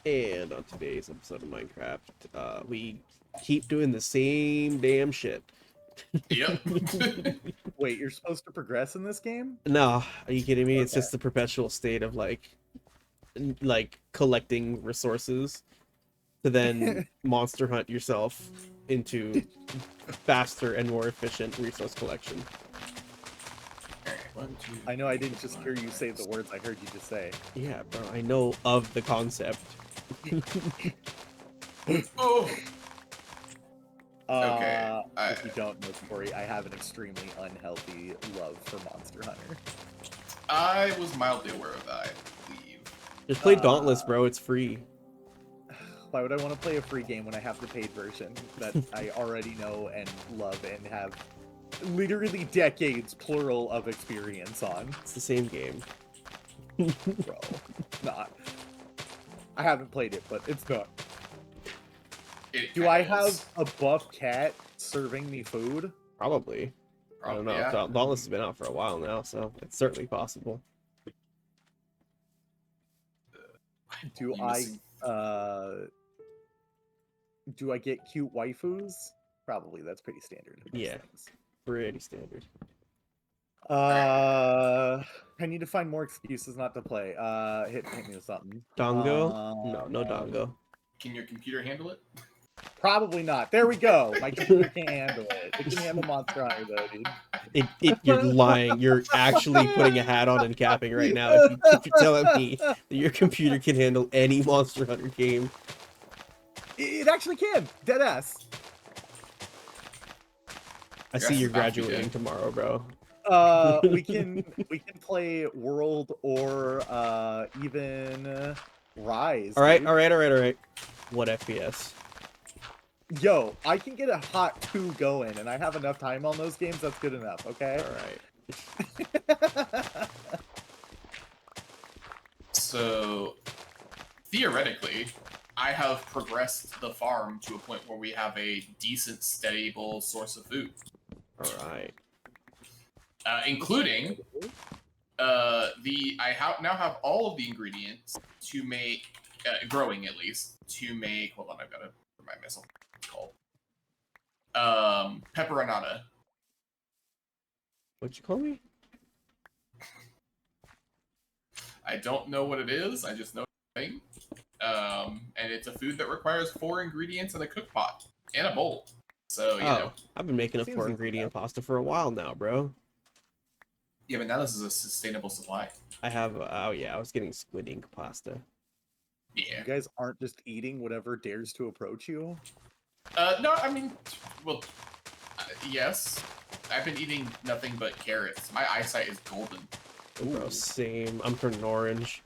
And on today's episode of Minecraft, we keep doing the same damn shit. Yep. Wait, you're supposed to progress in this game? No, are you kidding me? It's Okay. just the perpetual state of like collecting resources to then monster hunt yourself into faster and more efficient resource collection. Alright, 1, 2. I know I didn't just hear you say the words I heard you just say. Yeah, bro, I know of the concept. Oh. Okay, If you don't know, Corey, I have an extremely unhealthy love for Monster Hunter. I was mildly aware of that, I believe. Just play Dauntless, bro. It's free. Why would I want to play a free game when I have the paid version that I already know and love and have literally decades, plural, of experience on? It's the same game. Bro, not. I haven't played it, but it's not. Do I have a buff cat serving me food? Probably. I don't know. Yeah. Dauntless has been out for a while now, so it's certainly possible. Do I get cute waifus? Probably. That's pretty standard. Yeah. Pretty standard. I need to find more excuses not to play. Hit me with something. Dongo? No dongo. Can your computer handle it? Probably not. There we go. My computer can't handle it. It can handle Monster Hunter though, dude. You're lying. You're actually putting a hat on and capping right now if you're telling me that your computer can handle any Monster Hunter game. It actually can. Deadass. I see you're graduating tomorrow, bro. We can play World or even Rise. All right. Dude. What FPS? Yo, I can get a hot 2 going, and I have enough time on those games. That's good enough. Okay. All right. So, theoretically, I have progressed the farm to a point where we have a decent, stable source of food. All right. Including now have all of the ingredients to make growing at least to make. Hold on, I've got to remind myself what it's called. Pepperonata. What'd you call me? I don't know what it is. I just know it's a thing. And it's a food that requires 4 ingredients in a cook pot and a bowl. So, you know. I've been making a 4-ingredient pasta for a while now, bro. Yeah, but now this is a sustainable supply. I have, I was getting squid ink pasta. Yeah. You guys aren't just eating whatever dares to approach you? No, I mean, well, yes. I've been eating nothing but carrots. My eyesight is golden. Bro, same. I'm turning orange.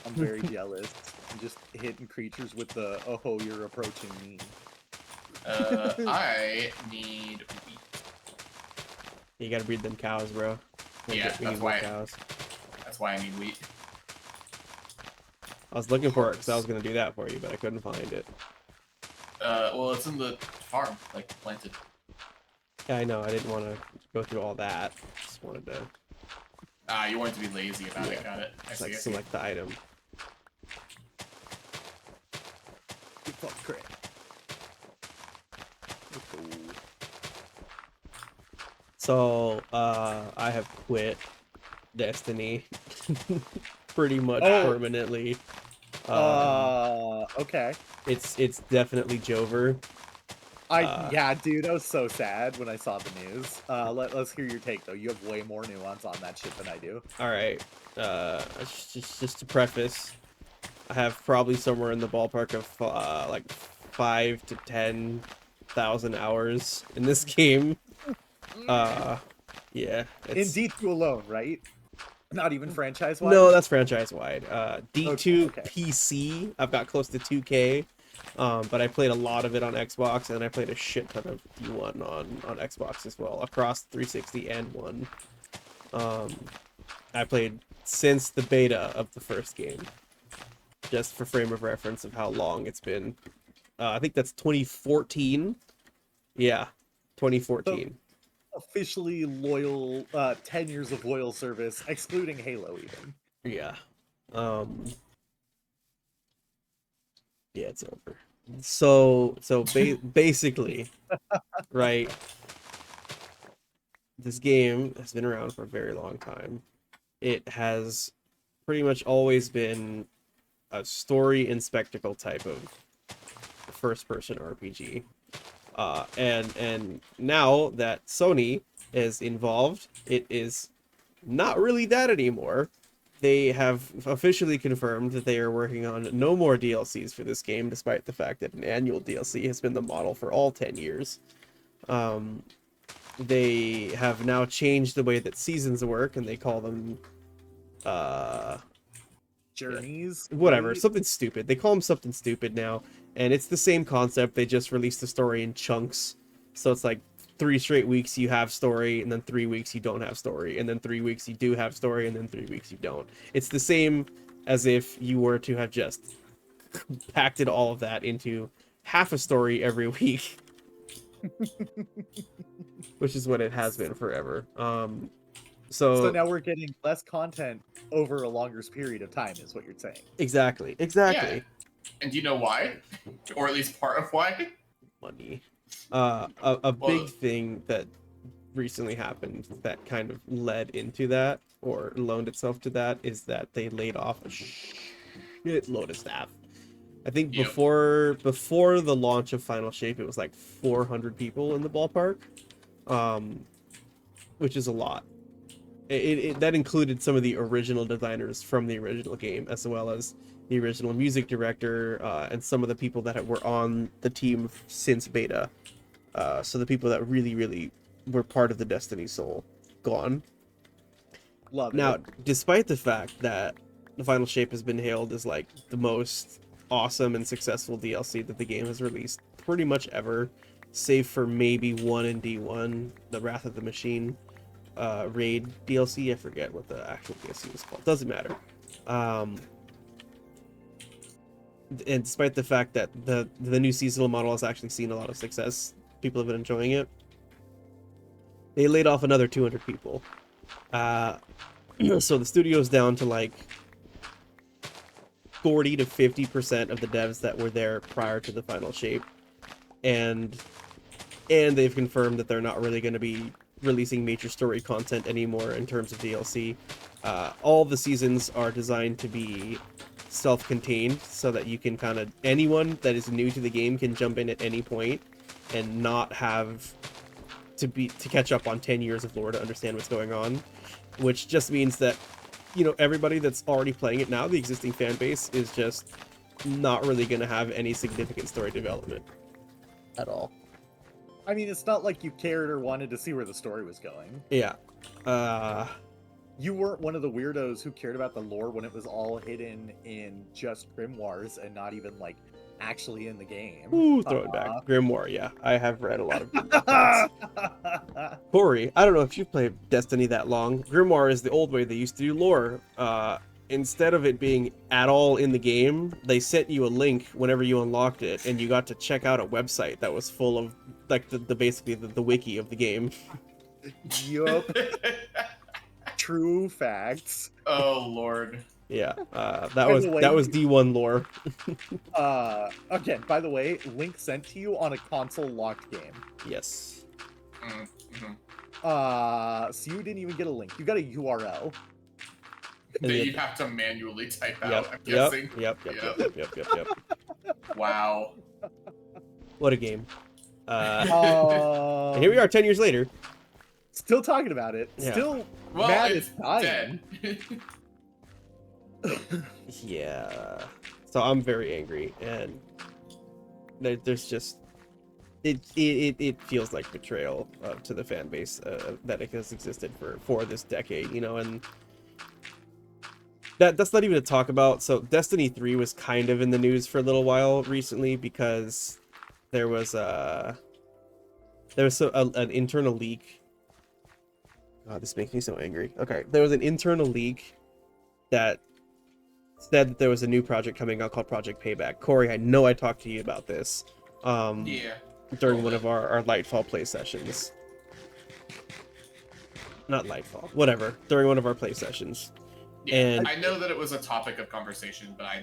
I'm very jealous. I'm just hitting creatures with the, oh, you're approaching me. I need wheat. You gotta breed them cows, bro. Yeah, that's why I need wheat. I was looking for it because I was gonna do that for you, but I couldn't find it. Well, it's in the farm, like planted. Yeah, I know. I didn't want to go through all that. Just wanted to. You wanted to be lazy about it. Got it. I see. Select the item. Good fuck, crap. So, I have quit Destiny pretty much permanently. Okay. It's definitely Jover. Yeah, dude, I was so sad when I saw the news. Let's hear your take though. You have way more nuance on that shit than I do. All right. Just to preface, I have probably somewhere in the ballpark of like 5 to 10,000 hours in this game. Yeah. In D2 alone, right? Not even franchise-wide? No, that's franchise-wide. D2 Okay. PC, I've got close to 2K. But I played a lot of it on Xbox, and I played a shit ton of D1 on Xbox as well, across 360 and One. I played since the beta of the first game, just for frame of reference of how long it's been. I think that's 2014. Yeah, 2014. So, officially loyal, 10 years of loyal service, excluding Halo even. Yeah. Yeah, it's over. So basically, right? This game has been around for a very long time. It has pretty much always been a story and spectacle type of first-person RPG. And now that Sony is involved, it is not really that anymore. They have officially confirmed that they are working on no more DLCs for this game, despite the fact that an annual DLC has been the model for all 10 years. They have now changed the way that seasons work, and they call them Journeys, whatever, right? something stupid. They call them something stupid now, and it's the same concept. They just release the story in chunks. So it's like 3 straight weeks you have story, and then 3 weeks you don't have story, and then 3 weeks you do have story, and then 3 weeks you don't. It's the same as if you were to have just packed it all of that into half a story every week. Which is what it has been forever. So So now we're getting less content over a longer period of time, is what you're saying. exactly. Yeah. And do you know why? Or at least part of why? Money. A big Well, thing that recently happened that kind of led into that, or loaned itself to that, is that they laid off a shitload of staff. I think Yep. before the launch of Final Shape, it was like 400 people in the ballpark, which is a lot. That included some of the original designers from the original game, as well as the original music director, and some of the people that were on the team since beta. So the people that really were part of the Destiny soul, gone. Love Now, it. despite the fact that the Final Shape has been hailed as like the most awesome and successful DLC that the game has released pretty much ever, save for maybe 1 in D1, the Wrath of the Machine raid DLC. I forget what the actual DLC was called. Doesn't matter. And despite the fact that the new seasonal model has actually seen a lot of success, people have been enjoying it. They laid off another 200 people. So the studio's down to like 40 to 50% of the devs that were there prior to the Final Shape, and they've confirmed that they're not really going to be releasing major story content anymore in terms of DLC. All the seasons are designed to be self-contained, so that you can kind of, anyone that is new to the game can jump in at any point and not have to catch up on 10 years of lore to understand what's going on, which just means that, you know, everybody that's already playing it now, the existing fan base, is just not really going to have any significant story development at all. I mean, it's not like you cared or wanted to see where the story was going. Yeah. You weren't one of the weirdos who cared about the lore when it was all hidden in just grimoires and not even, like, actually in the game. Ooh, throw it back. Grimoire, yeah. I have read a lot of Grimoire. Corey, I don't know if you've played Destiny that long. Grimoire is the old way they used to do lore. Instead of it being at all in the game, they sent you a link whenever you unlocked it, and you got to check out a website that was full of, like, basically the wiki of the game. Yup. True facts. Oh Lord. Yeah, that By was the way, D1 lore. Again, by the way, link sent to you on a console locked game. Yes. Mm-hmm. So you didn't even get a link. You got a URL. That you have to manually type out, Yep, I'm guessing. Yep. Wow. What a game. And here we are 10 years later. Still talking about it. Yeah. Still Well, mad it's it's dying. dead. Yeah. So I'm very angry, and there's just it feels like betrayal to the fan base that it has existed for this decade, you know, and that's not even to talk about. So Destiny 3 was kind of in the news for a little while recently, because there was an internal leak. God, this makes me so angry. Okay, there was an internal leak that said that there was a new project coming out called Project Payback. Corey, I know I talked to you about this Yeah. during one of our Lightfall play sessions. Not Lightfall, whatever. During one of our play sessions. Yeah, And I know that it was a topic of conversation, but I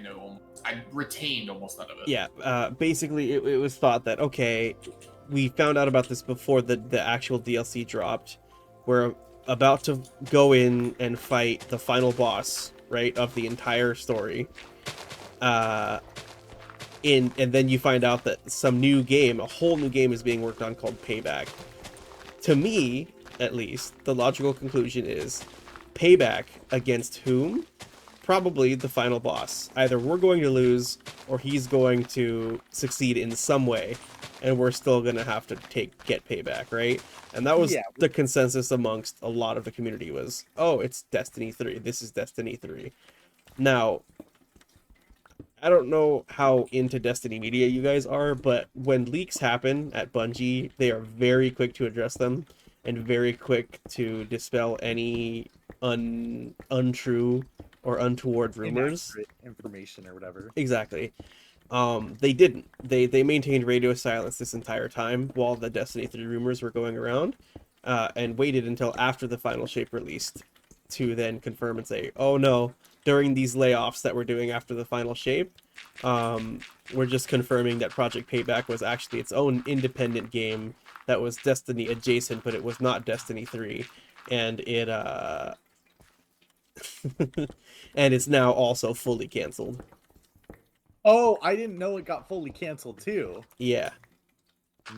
retained almost none of it. yeah, basically it was thought that, okay, we found out about this before the actual DLC dropped. We're about to go in and fight the final boss, right, of the entire story. And then you find out that a whole new game is being worked on called Payback. To me, at least, the logical conclusion is Payback against whom? Probably the final boss. Either we're going to lose or he's going to succeed in some way, and we're still going to have to get Payback, right? And that was the consensus amongst a lot of the community was, oh, it's Destiny 3. This is Destiny 3. Now, I don't know how into Destiny media you guys are, but when leaks happen at Bungie, they are very quick to address them and very quick to dispel any untrue or untoward rumors. Inaccurate information or whatever. Exactly. They didn't. They maintained radio silence this entire time while the Destiny 3 rumors were going around, and waited until after the final shape released to then confirm and say, oh no, during these layoffs that we're doing after the final shape, we're just confirming that Project Payback was actually its own independent game that was Destiny adjacent, but it was not Destiny 3, and it and it's now also fully canceled. Oh, I didn't know it got fully canceled too. Yeah.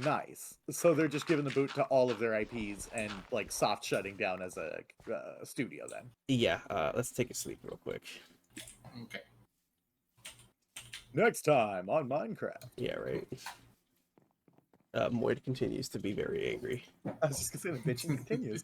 Nice. So they're just giving the boot to all of their IPs and like soft shutting down as a studio then. Yeah, let's take a sleep real quick. Okay. Next time on Minecraft. Yeah, right. Moid continues to be very angry. I was just gonna say the bitching continues.